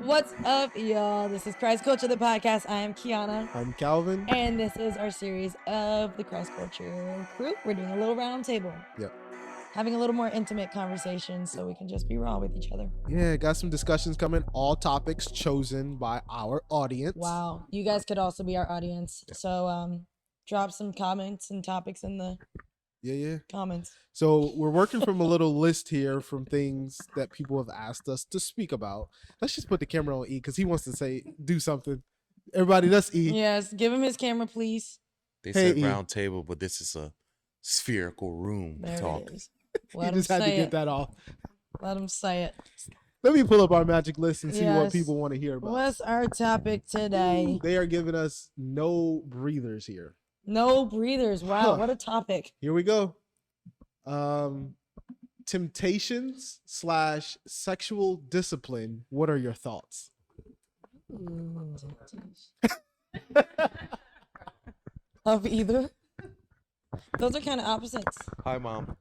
What's up, y'all? This is Christ Culture, the podcast. I am Kiana. I'm Calvin. And this is our series of the Christ Culture crew. We're doing a little round table. Yep. Having a little more intimate conversation so we can just be raw with each other. Yeah, got some discussions coming. All topics chosen by our audience. Wow. You guys could also be our audience. Yeah. So drop some comments and topics in the comments. So we're working from a little list here from things that people have asked us to speak about. Let's just put the camera on E because he wants to do something. Everybody, that's E. Yes, give him his camera, please. They said round table, but this is a spherical room talk. You just had to get that off. Let him say it. Let me pull up our magic list and see what people want to hear about. What's our topic today? They are giving us no breathers here. No breathers. Wow, what a topic. Here we go. Temptations / sexual discipline. What are your thoughts? Of either. Those are kind of opposites. Hi, Mom.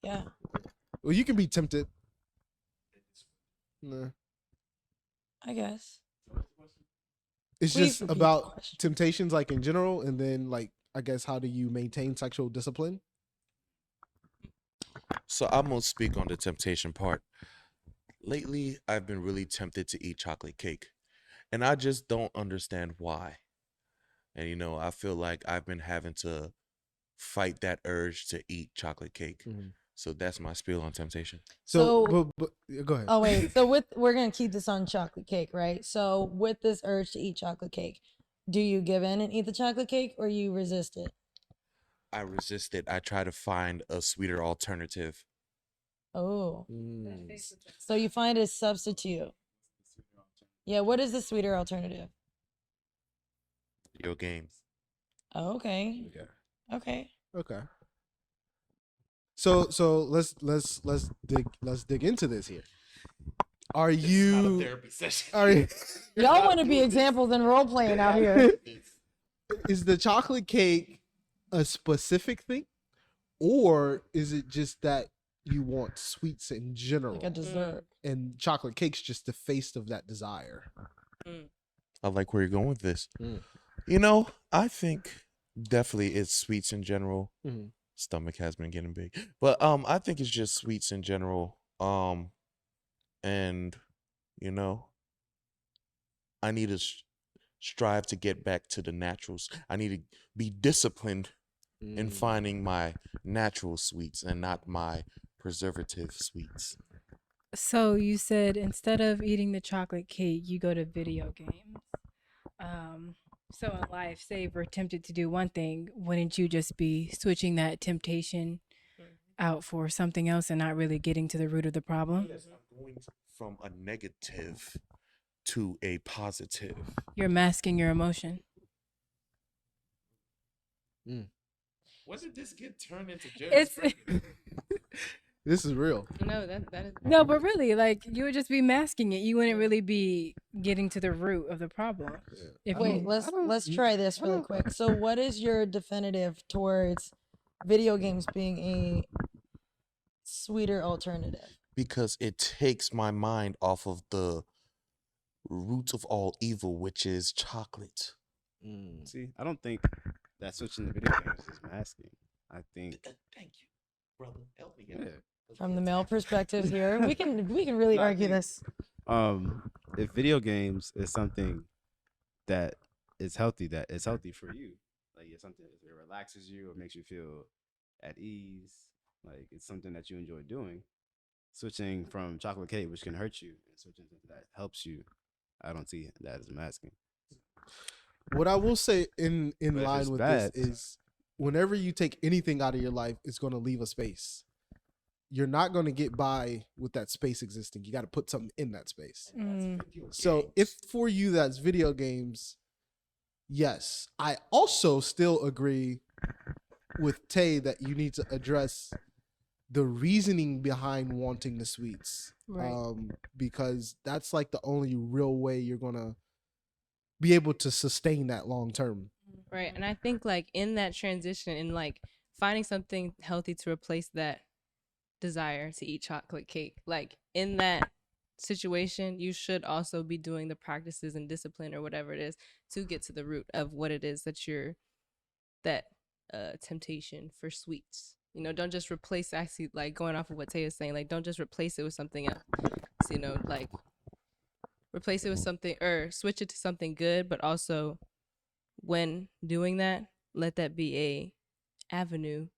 Yeah. Well, you can be tempted. Nah. I guess. It's just about temptations, like in general, and then, like, I guess, how do you maintain sexual discipline? So I'm gonna speak on the temptation part. Lately, I've been really tempted to eat chocolate cake, and I just don't understand why. And I feel like I've been having to fight that urge to eat chocolate cake. Mm-hmm. So that's my spiel on temptation. So go ahead. Oh wait, so we're gonna keep this on chocolate cake, right? So with this urge to eat chocolate cake, do you give in and eat the chocolate cake, or you resist it? I resist it. I try to find a sweeter alternative. Oh, so you find a substitute. Yeah, what is the sweeter alternative? Video games. Oh, okay. Okay. So let's dig into this here. Are you not a therapy session? Y'all want to be examples in role playing out here? Is the chocolate cake a specific thing, or is it just that you want sweets in general, like a dessert, and chocolate cake's just the face of that desire? I like where you're going with this. I think definitely it's sweets in general. Mm-hmm. Stomach has been getting big, but I think it's just sweets in general. And I need to strive to get back to the naturals. I need to be disciplined in finding my natural sweets and not my preservative sweets. So you said instead of eating the chocolate cake, you go to video games. So in life, say if we're tempted to do one thing, wouldn't you just be switching that temptation out for something else and not really getting to the root of the problem? Yes, I'm going from a negative to a positive. You're masking your emotion. When did this get turned into Jerry? This is real. No, that is no, but really, like you would just be masking it. You wouldn't really be getting to the root of the problem. Yeah. Wait, let's try this really quick. So, what is your definitive towards video games being a sweeter alternative? Because it takes my mind off of the root of all evil, which is chocolate. See, I don't think that switching to video games is masking. I think. Thank you, brother. Help me. Yeah. From the male perspective here, we can really argue this. If video games is something that is healthy for you, like it's something that relaxes you or makes you feel at ease, like it's something that you enjoy doing, switching from chocolate cake, which can hurt you, and switching to that helps you, I don't see that as masking. What I will say in line with this is whenever you take anything out of your life, it's going to leave a space. You're not going to get by with that space existing. You got to put something in that space. So if for you that's video games, yes. I also still agree with Tay that you need to address the reasoning behind wanting the sweets. Right. Because that's like the only real way you're going to be able to sustain that long term. Right. And I think like in that transition and like finding something healthy to replace that desire to eat chocolate cake, like in that situation, you should also be doing the practices and discipline or whatever it is to get to the root of what it is that you're that temptation for sweets. You know, don't just replace, actually, like going off of what Tay is saying, like don't just replace it with something else. So, you know, like replace it with something or switch it to something good, but also when doing that, let that be a avenue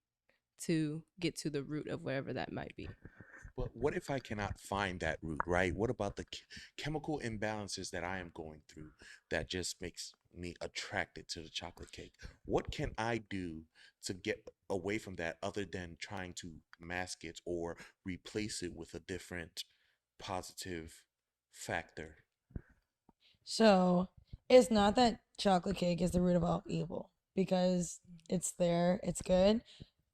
to get to the root of whatever that might be. But what if I cannot find that root, right? What about the chemical imbalances that I am going through that just makes me attracted to the chocolate cake? What can I do to get away from that other than trying to mask it or replace it with a different positive factor? So it's not that chocolate cake is the root of all evil because it's there, it's good.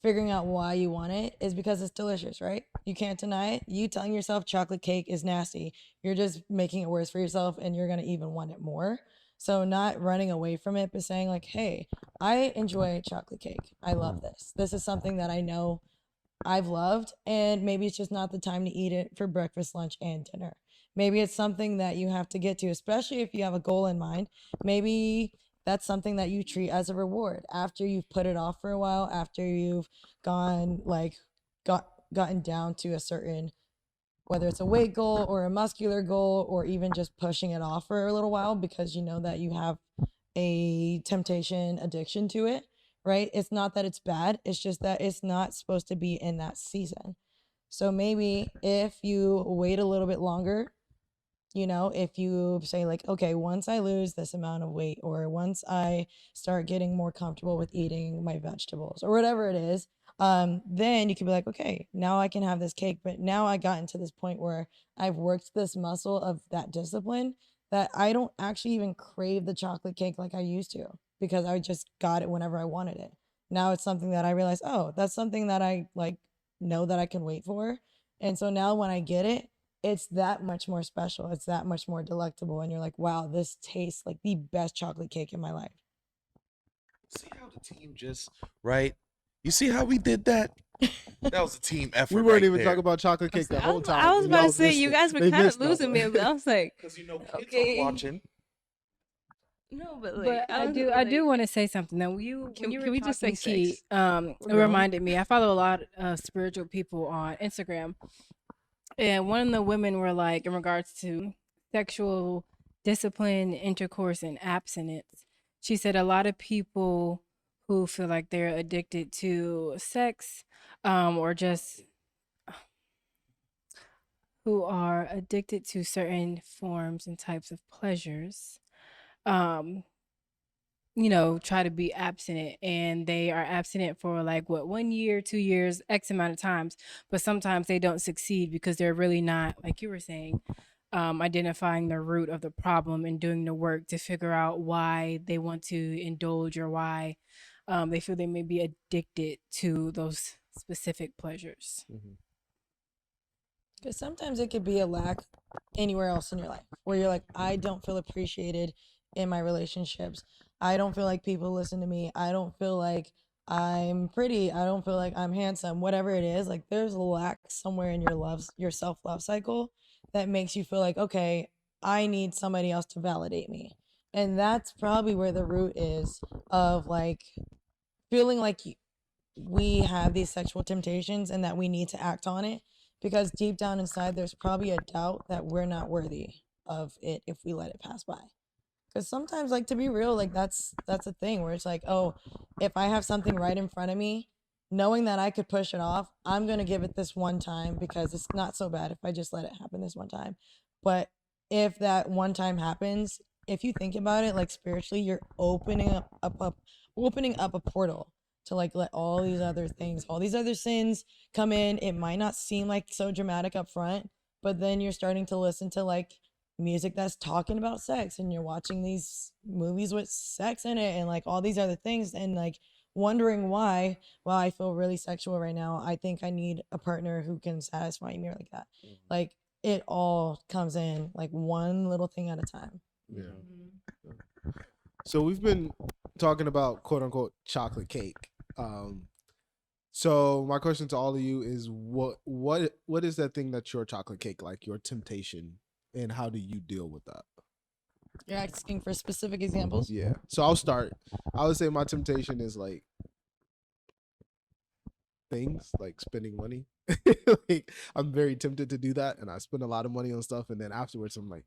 Figuring out why you want it is because it's delicious, right? You can't deny it. You telling yourself chocolate cake is nasty, you're just making it worse for yourself and you're going to even want it more. So not running away from it, but saying like, hey, I enjoy chocolate cake. I love this. This is something that I know I've loved, and maybe it's just not the time to eat it for breakfast, lunch, and dinner. Maybe it's something that you have to get to, especially if you have a goal in mind. Maybe that's something that you treat as a reward after you've put it off for a while, after you've gone like gotten down to a certain, whether it's a weight goal or a muscular goal or even just pushing it off for a little while because you know that you have a temptation addiction to it, right? It's not that it's bad, it's just that it's not supposed to be in that season. So maybe if you wait a little bit longer, you know, if you say like, okay, once I lose this amount of weight or once I start getting more comfortable with eating my vegetables or whatever it is, then you can be like, okay, now I can have this cake. But now I got into this point where I've worked this muscle of that discipline that I don't actually even crave the chocolate cake like I used to because I just got it whenever I wanted it. Now it's something that I realize, oh, that's something that I like know that I can wait for. And so now when I get it, it's that much more special. It's that much more delectable. And you're like, wow, this tastes like the best chocolate cake in my life. See how the team just, right? You see how we did that? That was a team effort. We weren't right even there. talking about chocolate cake the whole time. I was and about y'all to say, missed you it. guys were They kind of missed out. losing me. I was like, Because you know kids okay. are watching. No, but like, But I do want to say something. Now, when you Can were we just say talking, Key, sex? it reminded me. I follow a lot of spiritual people on Instagram, and one of the women were like, in regards to sexual discipline, intercourse, and abstinence. She said a lot of people who feel like they're addicted to sex, or just who are addicted to certain forms and types of pleasures, um, you know, try to be abstinent, and they are abstinent for like what, 1 year, 2 years, X amount of times, but sometimes they don't succeed because they're really not, like you were saying, identifying the root of the problem and doing the work to figure out why they want to indulge or why they feel they may be addicted to those specific pleasures. Because sometimes it could be a lack anywhere else in your life where you're like, I don't feel appreciated in my relationships. I don't feel like people listen to me. I don't feel like I'm pretty. I don't feel like I'm handsome. Whatever it is, like there's a lack somewhere in your self-love cycle that makes you feel like, okay, I need somebody else to validate me. And that's probably where the root is of like feeling like we have these sexual temptations and that we need to act on it because deep down inside there's probably a doubt that we're not worthy of it if we let it pass by. Because sometimes, like, to be real, like that's a thing where it's like, oh, if I have something right in front of me, knowing that I could push it off, I'm gonna give it this one time because it's not so bad if I just let it happen this one time. But if that one time happens, if you think about it, like spiritually, you're opening up a portal to like let all these other things, all these other sins come in. It might not seem like so dramatic up front, but then you're starting to listen to like music that's talking about sex and you're watching these movies with sex in it and like all these other things and like wondering why, well, I feel really sexual right now. I think I need a partner who can satisfy me like that. Like it all comes in like one little thing at a time. Yeah. So we've been talking about quote unquote chocolate cake. So my question to all of you is what is that thing that's your chocolate cake, like your temptation, and how do you deal with that? You're asking for specific examples? Yeah. So I'll start. I would say my temptation is like things like spending money. Like I'm very tempted to do that, and I spend a lot of money on stuff, and then afterwards I'm like,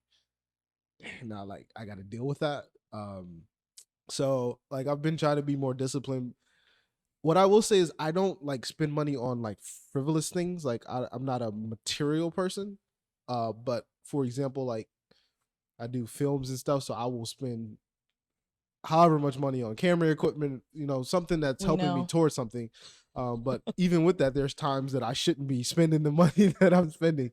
now like I got to deal with that. So like I've been trying to be more disciplined. What I will say is I don't like spend money on like frivolous things. Like I'm not a material person. But for example, like I do films and stuff, so I will spend however much money on camera equipment, something that's helping me towards something. But even with that, there's times that I shouldn't be spending the money that I'm spending.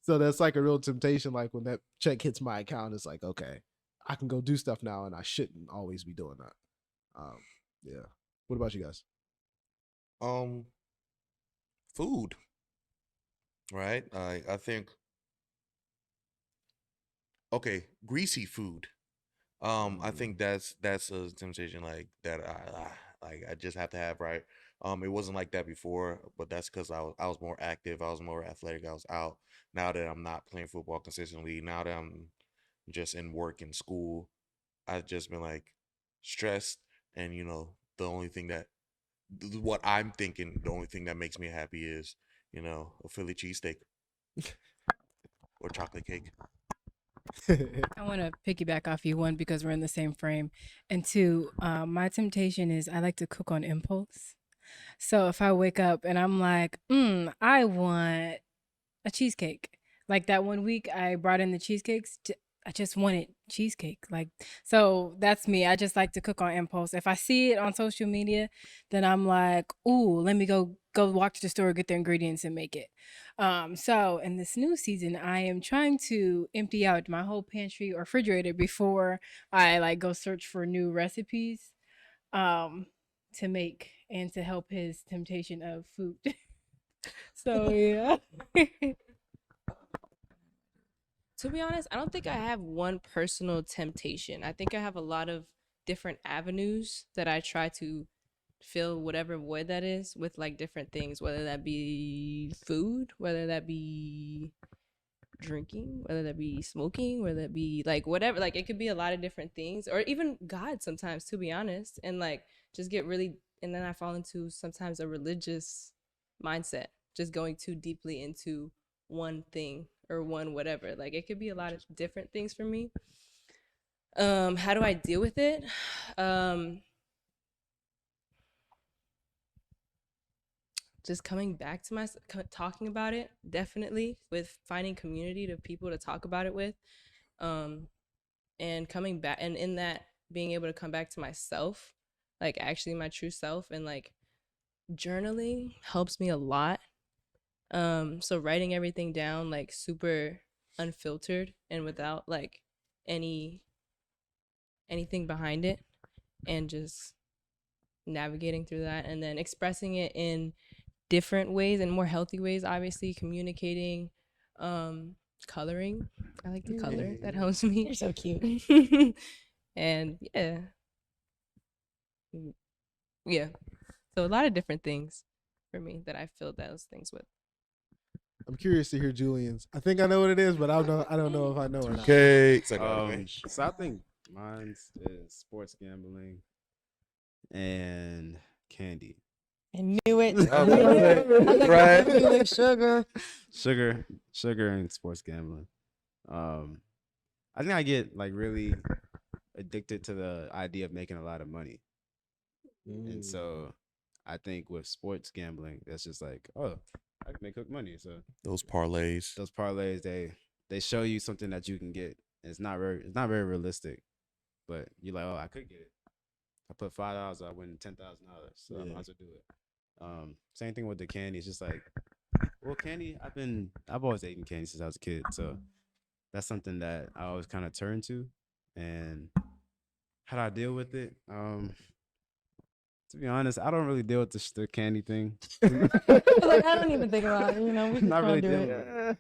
So that's like a real temptation. Like when that check hits my account, it's like, okay, I can go do stuff now, and I shouldn't always be doing that. Yeah. What about you guys? Food, right? I think okay, greasy food. I think that's a temptation like that. I just have to have, right. It wasn't like that before, but that's because I was more active. I was more athletic. I was out. Now that I'm not playing football consistently, now that I'm just in work and school, I've just been like stressed, and the only thing that what I'm thinking, the only thing that makes me happy is a Philly cheesesteak or chocolate cake. I want to piggyback off you, one, because we're in the same frame, and two, my temptation is I like to cook on impulse. So if I wake up and I'm like, I want a cheesecake. Like that one week I brought in the cheesecakes. I just wanted cheesecake. Like, so that's me. I just like to cook on impulse. If I see it on social media, then I'm like, ooh, let me go walk to the store, get the ingredients and make it. So in this new season, I am trying to empty out my whole pantry or refrigerator before I like go search for new recipes to make and to help his temptation of food. So yeah. To be honest, I don't think I have one personal temptation. I think I have a lot of different avenues that I try to fill whatever void that is with like different things, whether that be food, whether that be drinking, whether that be smoking, whether that be like whatever. Like it could be a lot of different things, or even God sometimes, to be honest, and like just get really, and then I fall into sometimes a religious mindset, just going too deeply into one thing or one whatever. Like it could be a lot of different things for me. How do I deal with it? Just coming back to my talking about it, definitely, with finding community to people to talk about it with, and coming back, and in that being able to come back to myself, like actually my true self, and like journaling helps me a lot. So writing everything down like super unfiltered and without like anything behind it, and just navigating through that, and then expressing it in different ways and more healthy ways, obviously communicating, coloring. I like to color. That helps me. You're so cute. And yeah, so a lot of different things for me that I fill those things with. I'm curious to hear Julian's. I think I know what it is, but I don't know if I know or not. Okay. So I think mine's is sports gambling and candy. I knew it. Right. Sugar and sports gambling. I think I get like really addicted to the idea of making a lot of money. And so I think with sports gambling, that's just like, oh, I can make quick money. So those parlays, they show you something that you can get. And it's not very realistic, but you're like, oh, I could get it. I put $5, I win $10,000. So I might as well do it. Same thing with the candy. It's just like, well, candy, I've always eaten candy since I was a kid. So that's something that I always kind of turn to. And how do I deal with it? To be honest, I don't really deal with the candy thing. Like, I don't even think about it. We can Not really do dealing it. with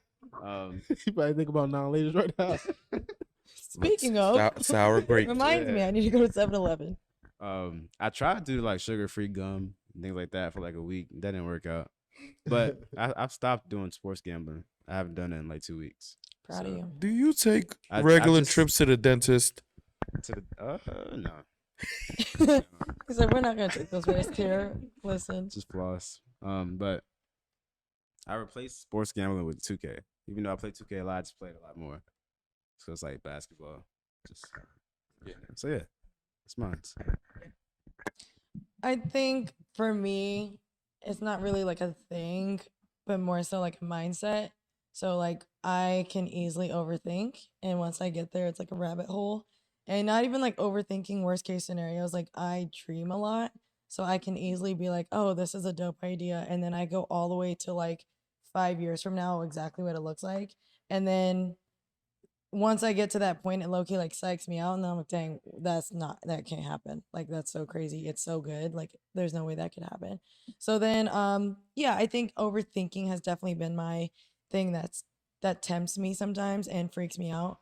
it. You probably think about non-ladies right now. Speaking of, sour grape. reminds me, I need to go to 7-Eleven. I try to do like sugar-free gum, and things like that for like a week. That didn't work out. But I've stopped doing sports gambling. I haven't done it in like 2 weeks. Proud of you. Do you take I regular just- trips to the dentist? To the no, He said, we're not going to take those risks here. Listen. just floss. But I replaced sports gambling with 2K. Even though I play 2K a lot, I just played a lot more. So it's like basketball. Just yeah. So yeah, it's mine. I think for me, it's not really like a thing, but more so like a mindset. So like I can easily overthink, and once I get there, it's like a rabbit hole. And not even like overthinking worst case scenarios. Like I dream a lot, so I can easily be like, "Oh, this is a dope idea," and then I go all the way to like 5 years from now, exactly what it looks like, and then once I get to that point, it low-key like psychs me out, and then I'm like, dang, that can't happen. Like that's so crazy. It's so good. Like there's no way that could happen. So then yeah, I think overthinking has definitely been my thing that tempts me sometimes and freaks me out.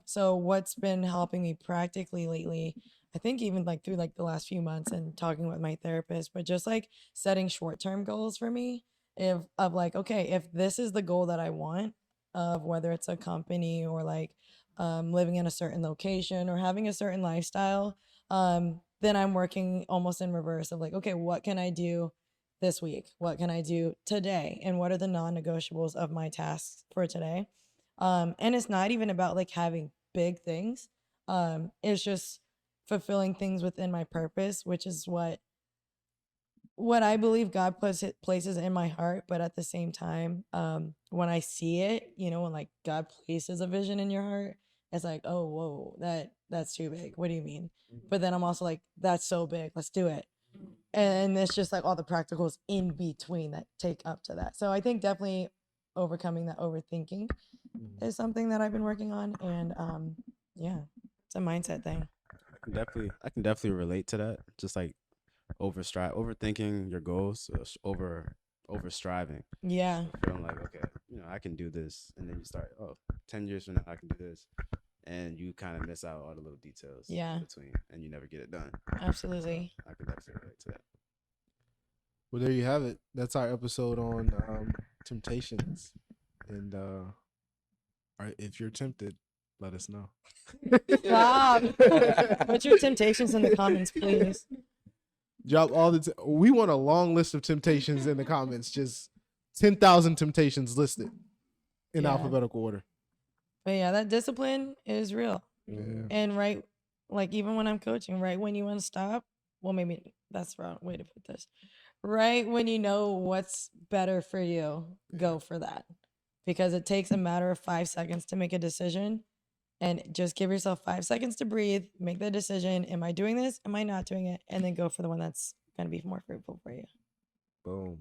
So what's been helping me practically lately, I think even like through like the last few months and talking with my therapist, but just like setting short-term goals for me if of like, okay, if this is the goal that I want, of whether it's a company or like living in a certain location or having a certain lifestyle, then I'm working almost in reverse of like, okay, what can I do this week? What can I do today? And what are the non-negotiables of my tasks for today? And it's not even about like having big things. It's just fulfilling things within my purpose, which is what I believe God places in my heart, but at the same time, when I see it, when like God places a vision in your heart, it's like, oh, whoa, that's too big. What do you mean? But then I'm also like, that's so big. Let's do it. And it's just like all the practicals in between that take up to that. So I think definitely overcoming that overthinking is something that I've been working on, and yeah, it's a mindset thing. I can definitely relate to that. Just like overthinking your goals, over striving. Yeah. Feeling like, okay, I can do this, and then you start, 10 years from now I can do this, and you kind of miss out all the little details in between, and you never get it done. Absolutely. I can definitely relate to that. Well, there you have it. That's our episode on temptations. And if you're tempted, let us know. Stop. Put your temptations in the comments, please. Drop all we want a long list of temptations in the comments. Just 10,000 temptations listed in alphabetical order. But yeah, that discipline is real. Yeah. And right, like even when I'm coaching, right when you want to stop, well, maybe that's the wrong way to put this. Right when you know what's better for you, go for that. Because it takes a matter of 5 seconds to make a decision. And just give yourself 5 seconds to breathe, make the decision. Am I doing this? Am I not doing it? And then go for the one that's going to be more fruitful for you. Boom.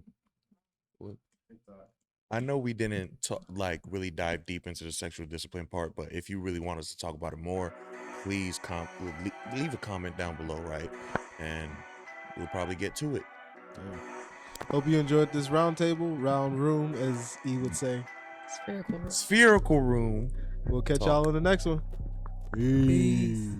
I know we didn't really dive deep into the sexual discipline part, but if you really want us to talk about it more, please leave a comment down below, right? And we'll probably get to it. Yeah. Hope you enjoyed this round room, as E would say. Spherical room. Spherical room. We'll catch y'all in the next one. Peace.